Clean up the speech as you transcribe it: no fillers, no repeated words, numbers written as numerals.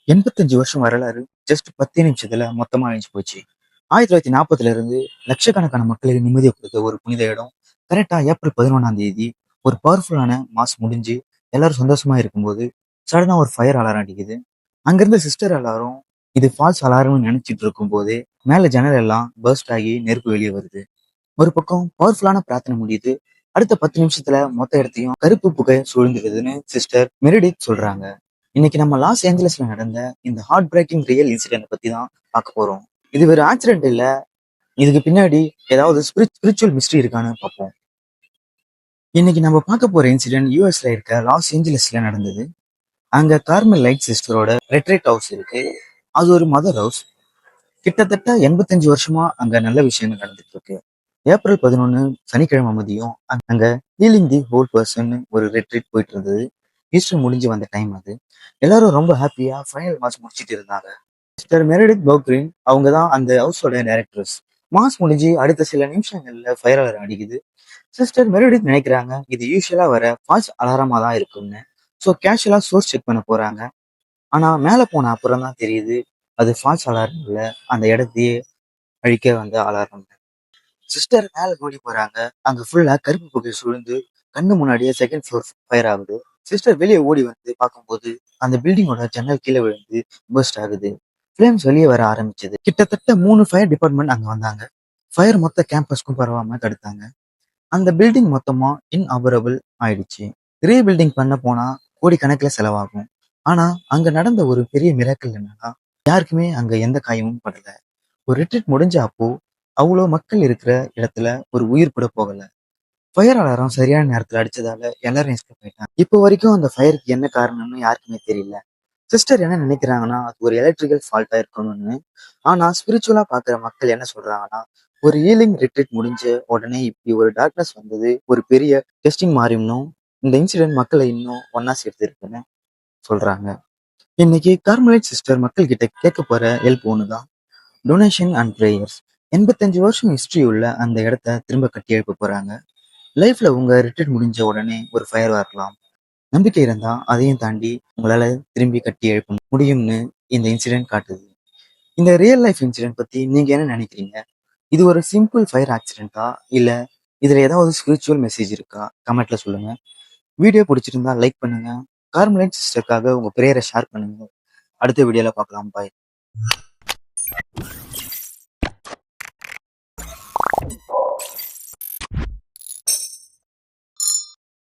85 வருஷம் வரலாறு ஜஸ்ட் 10 நிமிஷத்துல மொத்தமா அழிஞ்சு போச்சு. 1940ல இருந்து லட்சக்கணக்கான மக்களுக்கு நிம்மதியை கொடுத்த ஒரு புனித இடம் கரெக்டா ஏப்ரல் 11ஆம் தேதி ஒரு பவர்ஃபுல்லான மாஸ் முடிஞ்சு எல்லாரும் சந்தோஷமா இருக்கும்போது சடனா ஒரு ஃபயர் அலாரம் அடிக்குது. அங்கிருந்த சிஸ்டர் எல்லாரும் இது ஃபால்ஸ் அலாரம்னு நினைச்சிட்டு இருக்கும் போதே மேல ஜன்னல் எல்லாம் பர்ஸ்ட் ஆகி நெருப்பு வெளியே வருது. ஒரு பக்கம் பவர்ஃபுல்லான பிரார்த்தனை முடியுது. அடுத்த 10 நிமிஷத்துல மொத்த இடத்தையும் கருப்பு புகை சூழ்ந்துடுதுன்னு சிஸ்டர் மெரிடித் சொல்றாங்க. இன்னைக்கு நம்ம லாஸ் ஏஞ்சலஸ்ல நடந்த இந்த ஹார்ட் பிரேக்கிங் ரியல் இன்சிடென்ட் பத்தி தான் பார்க்க போறோம். இது ஒரு ஆக்சிடென்ட் இல்ல, இதுக்கு பின்னாடி ஏதாவது ஸ்பிரிச்சுவல் மிஸ்ட்ரி இருக்கான்னு பார்ப்போம். இன்னைக்கு நம்ம பார்க்க போற இன்சிடென்ட் யூஎஸ்ல இருக்க லாஸ் ஏஞ்சலஸ்ல நடந்தது. அங்க கார்மல் லைட் சிஸ்டரோட ரெட்ரேட் ஹவுஸ் இருக்கு. அது ஒரு மதர் ஹவுஸ். கிட்டத்தட்ட 85 வருஷமா அங்க நல்ல விஷயங்கள் நடந்துட்டு இருக்கு. ஏப்ரல் 11 சனிக்கிழமை மதியம் அங்க ஹீலிங் தி ஹோல் பர்சன் ஒரு ரெட்ரீட் போயிட்டு இருந்தது. ஈஸ்டர் முடிஞ்சு வந்த டைம் அது. எல்லாரும் ரொம்ப ஹாப்பியா ஃபைனல் மாஸ் முடிச்சிட்டு இருந்தாங்க. மிஸ்டர் மெரிடித் பவுக்ரின் அவங்க தான் அந்த ஹவுஸோட டைரக்டர்ஸ். மாஸ் முடிஞ்சு அடுத்த சில நிமிஷங்கள்ல ஃபயர் அலாரம் அடிக்குது. சிஸ்டர் மெரிடித் நினைக்கிறாங்க இது யூஸ்வலா வர ஃபால்ஸ் அலாரமா தான் இருக்கும்னு. ஸோ கேஷுவலா சோர்ஸ் செக் பண்ண போறாங்க. ஆனா மேல போன அப்புறம் தான் தெரியுது அது ஃபால்ஸ் அலாரம் இல்ல, அந்த இடத்தையே அழிக்க வந்த அலாரம். சிஸ்டர் மேல ஓடி போறாங்க. அங்க ஃபுல்லா கருப்பு புகை சூழ்ந்து கண்ணு முன்னாடியே செகண்ட் ஃப்ளோர் ஃபயர் ஆகுது. சிஸ்டர் வெளியே ஓடி வந்து பார்க்கும்போது அந்த பில்டிங்கோட ஜன்னல் கீழே விழுந்து பர்ஸ்ட் ஆகுது. ஃபிளேம்ஸ் வெளியே வர ஆரம்பிச்சது. கிட்டத்தட்ட 3 ஃபயர் டிபார்ட்மெண்ட் அங்க வந்தாங்க. ஃபயர் மொத்த கேம்பஸ்க்கும் பரவாம தடுத்தாங்க. அந்த பில்டிங் மொத்தமா இன்ஆபரபிள் ஆயிடுச்சு. ரீபில்டிங் பண்ண போனா கோடிக்கணக்கில் செலவாகும். ஆனா அங்க நடந்த ஒரு பெரிய மிராக்கிள் என்னன்னா யாருக்குமே அங்க எந்த காயமும் படல. ஒரு ரிட்ரீட் முடிஞ்ச அப்போ அவ்வளோ மக்கள் இருக்கிற இடத்துல ஒரு உயிர் கூட போகல. ஃபயர் அலாரம் சரியான நேரத்துல அடிச்சதால எல்லாரும் எஸ்கேப் ஆயிட்டாங்க. இப்போ வரைக்கும் அந்த ஃபயருக்கு என்ன காரணம்னு யாருக்குமே தெரியல. சிஸ்டர் என்ன நினைக்கிறாங்கன்னா அது ஒரு எலக்ட்ரிக்கல் ஃபால்ட்டா இருக்கணும்னு. ஆனா ஸ்பிரிச்சுவலா பாக்குற மக்கள் என்ன சொல்றாங்கன்னா ஒரு ஹீலிங் ரிட்ரீட் முடிஞ்ச உடனே இப்படி ஒரு டார்க்னஸ் வந்தது ஒரு பெரிய டெஸ்டிங் மாறினும் இந்த இன்சிடென்ட் மக்களை இன்னும் ஒன்னா சேர்த்து இருக்குன்னு சொல்றாங்க. இன்னைக்கு கார்மலைட் சிஸ்டர் மக்கள் கிட்ட கேட்க போற ஹெல்ப் ஒண்ணுதான், டொனேஷன் அண்ட் ப்ரேயர்ஸ். 85 வருஷம் ஹிஸ்டரி உள்ள அந்த இடத்த திரும்ப கட்டி எழுப்ப போறாங்க. லைஃப்ல உங்க ரிட்ரீட் முடிஞ்ச உடனே ஒரு ஃபயர் வரலாம். நம்பிக்கை இருந்தா அதையும் தாண்டி உங்களால திரும்பி கட்டி எழுப்ப முடியும்னு இந்த இன்சிடென்ட் காட்டுது. இந்த ரியல் லைஃப் இன்சிடென்ட் பத்தி நீங்க என்ன நினைக்கிறீங்க? இது ஒரு சிம்பிள் ஃபயர் ஆக்சிடென்ட்டா இல்ல இதுல ஏதாவது ஸ்பிரிச்சுவல் மெசேஜ் இருக்கா? கமெண்ட்ல சொல்லுங்க. வீடியோ பிடிச்சிருந்தா லைக் பண்ணுங்க. கார்மலைட் சிஸ்டருக்காக உங்க பிரேயரை ஷேர் பண்ணுங்க. அடுத்த வீடியோல பார்க்கலாம். பாய்.